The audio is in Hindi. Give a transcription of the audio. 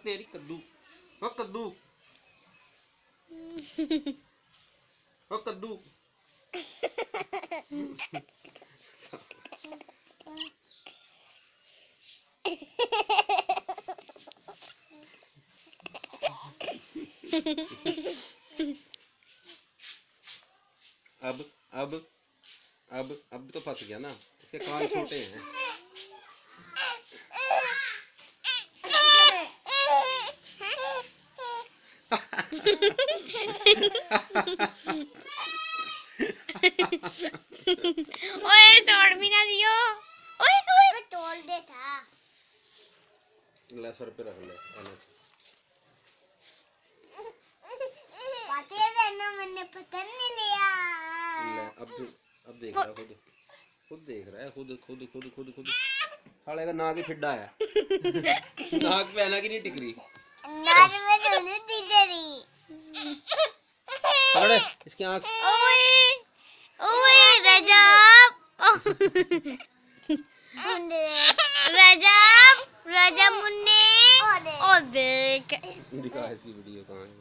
तेरी कद्दू ओ कद्दू ओ कद्दू अब अब अब तो फंस गया ना, इसके कान छोटे हैं। ओए तोड़ भी ना दियो। ओए ओए मैं तोड़ दे था। ले सर पे रख ले। पाते रहना, मैंने पकड़ नहीं लिया। ले अब देख रहा, खुद देख रहा है, खुद साले का नाक ही फिड्डा है। नाक पे ऐनक ही नहीं टिक रही। नाक में दोनों टिक पकड़े इसकी आँख। ओए ओए रजब रजब रजब मुन्ने और देख दिखा इसकी वीडियो कहाँ है।